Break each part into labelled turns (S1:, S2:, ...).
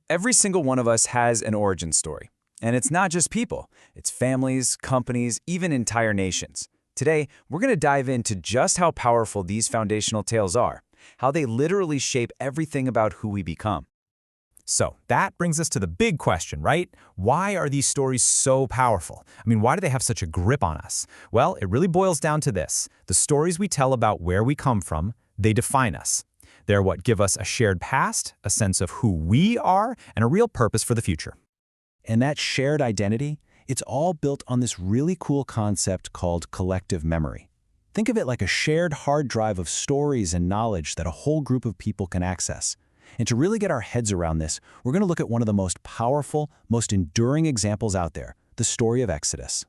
S1: Every single one of us has an origin story. And it's not just people. It's families, companies, even entire nations. Today, we're going to dive into just how powerful these foundational tales are, how they literally shape everything about who we become.
S2: So that brings us to the big question, right? Why are these stories so powerful? Why do they have such a grip on us? Well, it really boils down to this. The stories we tell about where we come from, they define us. They're what give us a shared past, a sense of who we are, and a real purpose for the future.
S3: And that shared identity, it's all built on this really cool concept called collective memory. Think of it like a shared hard drive of stories and knowledge that a whole group of people can access. And to really get our heads around this, we're going to look at one of the most powerful, most enduring examples out there, the story of Exodus.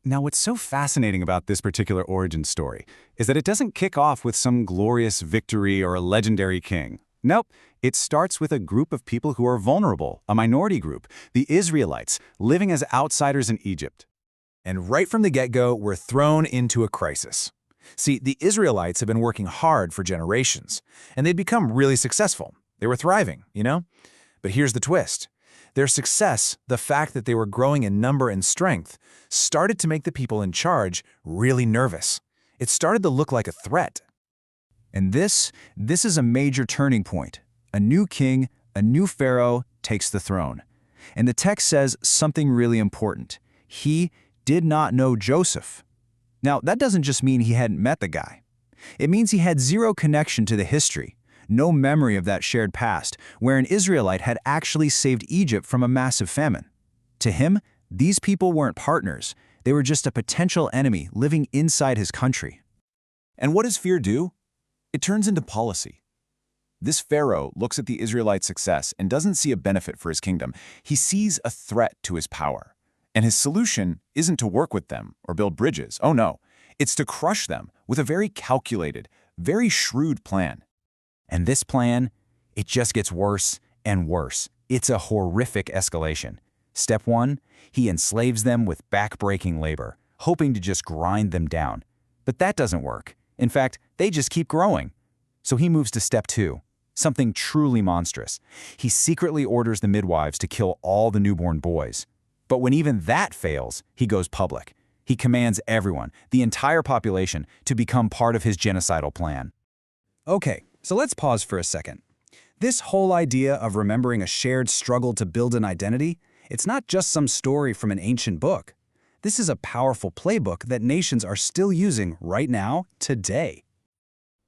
S4: Now, what's so fascinating about this particular origin story is that it doesn't kick off with some glorious victory or a legendary king. Nope, it starts with a group of people who are vulnerable, a minority group, the Israelites, living as outsiders in Egypt.
S5: And right from the get-go, we're thrown into a crisis. See, the Israelites have been working hard for generations, and they'd become really successful. They were thriving, But here's the twist. Their success, the fact that they were growing in number and strength, started to make the people in charge really nervous. It started to look like a threat.
S3: And this is a major turning point. A new king, a new pharaoh takes the throne. And the text says something really important. He did not know Joseph. Now, that doesn't just mean he hadn't met the guy. It means he had zero connection to the history, no memory of that shared past, where an Israelite had actually saved Egypt from a massive famine. To him, these people weren't partners. They were just a potential enemy living inside his country.
S5: And what does fear do? It turns into policy. This pharaoh looks at the Israelite success and doesn't see a benefit for his kingdom. He sees a threat to his power. And his solution isn't to work with them or build bridges. Oh no, it's to crush them with a very calculated, very shrewd plan.
S3: And this plan, it just gets worse and worse. It's a horrific escalation. Step 1, he enslaves them with back-breaking labor, hoping to just grind them down. But that doesn't work. In fact, they just keep growing. So he moves to step 2, something truly monstrous. He secretly orders the midwives to kill all the newborn boys. But when even that fails, he goes public. He commands everyone, the entire population, to become part of his genocidal plan.
S6: Okay, so let's pause for a second. This whole idea of remembering a shared struggle to build an identity, it's not just some story from an ancient book. This is a powerful playbook that nations are still using right now, today.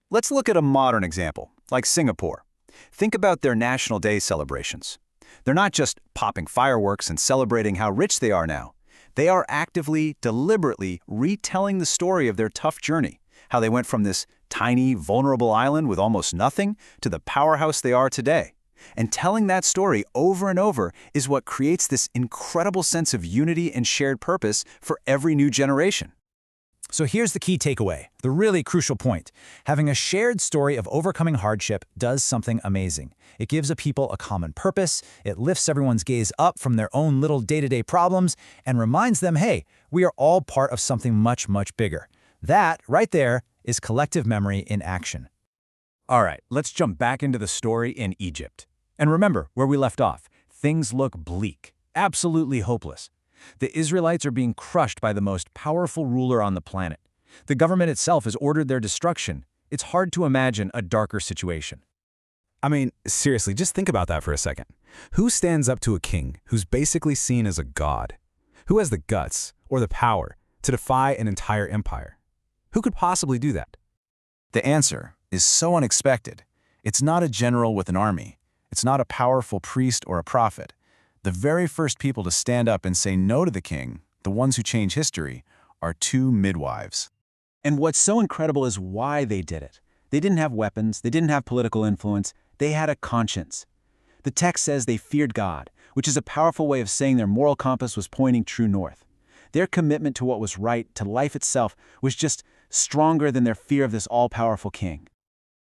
S4: Let's look at a modern example, like Singapore. Think about their National Day celebrations. They're not just popping fireworks and celebrating how rich they are now. They are actively, deliberately retelling the story of their tough journey, how they went from this tiny, vulnerable island with almost nothing to the powerhouse they are today. And telling that story over and over is what creates this incredible sense of unity and shared purpose for every new generation.
S2: So here's the key takeaway, the really crucial point. Having a shared story of overcoming hardship does something amazing. It gives a people a common purpose, it lifts everyone's gaze up from their own little day-to-day problems, and reminds them, hey, we are all part of something much, much bigger. That, right there, is collective memory in action.
S1: All right, let's jump back into the story in Egypt. And remember where we left off. Things look bleak, absolutely hopeless. The Israelites are being crushed by the most powerful ruler on the planet. The government itself has ordered their destruction. It's hard to imagine a darker situation.
S4: Seriously, just think about that for a second. Who stands up to a king who's basically seen as a god? Who has the guts or the power to defy an entire empire? Who could possibly do that?
S5: The answer is so unexpected. It's not a general with an army. It's not a powerful priest or a prophet. The very first people to stand up and say no to the king, the ones who change history, are 2 midwives.
S3: And what's so incredible is why they did it. They didn't have weapons, they didn't have political influence, they had a conscience. The text says they feared God, which is a powerful way of saying their moral compass was pointing true north. Their commitment to what was right, to life itself, was just stronger than their fear of this all-powerful king.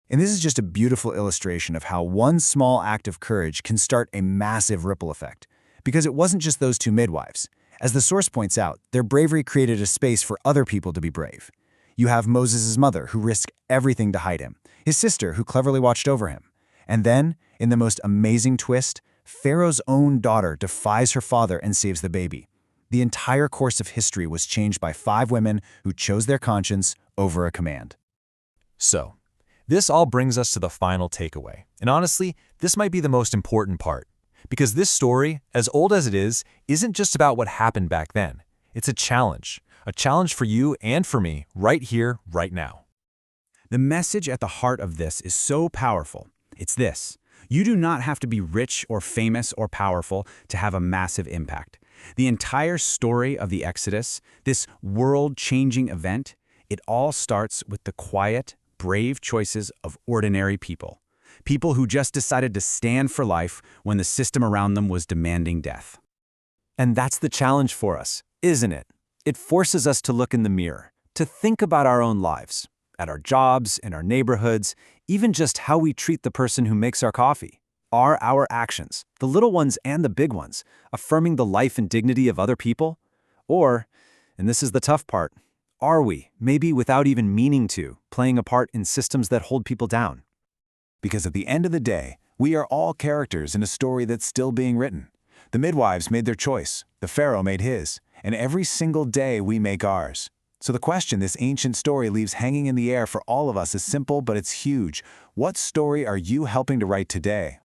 S6: And this is just a beautiful illustration of how one small act of courage can start a massive ripple effect. Because it wasn't just those 2 midwives. As the source points out, their bravery created a space for other people to be brave. You have Moses' mother, who risked everything to hide him, his sister, who cleverly watched over him. And then, In the most amazing twist, Pharaoh's own daughter defies her father and saves the baby. The entire course of history was changed by 5 women who chose their conscience over a command.
S7: So, this all brings us to the final takeaway. And honestly, this might be the most important part. Because this story, as old as it is, isn't just about what happened back then. It's a challenge for you and for me, right here, right now.
S6: The message at the heart of this is so powerful. It's this: you do not have to be rich or famous or powerful to have a massive impact. The entire story of the Exodus, this world-changing event, it all starts with the quiet, brave choices of ordinary people. People who just decided to stand for life when the system around them was demanding death.
S4: And that's the challenge for us, isn't it? It forces us to look in the mirror, to think about our own lives, at our jobs, in our neighborhoods, even just how we treat the person who makes our coffee. Are our actions, the little ones and the big ones, affirming the life and dignity of other people? Or, and this is the tough part, are we, maybe without even meaning to, playing a part in systems that hold people down?
S5: Because at the end of the day, we are all characters in a story that's still being written. The midwives made their choice, the Pharaoh made his, and every single day we make ours. So the question this ancient story leaves hanging in the air for all of us is simple, but it's huge. What story are you helping to write today?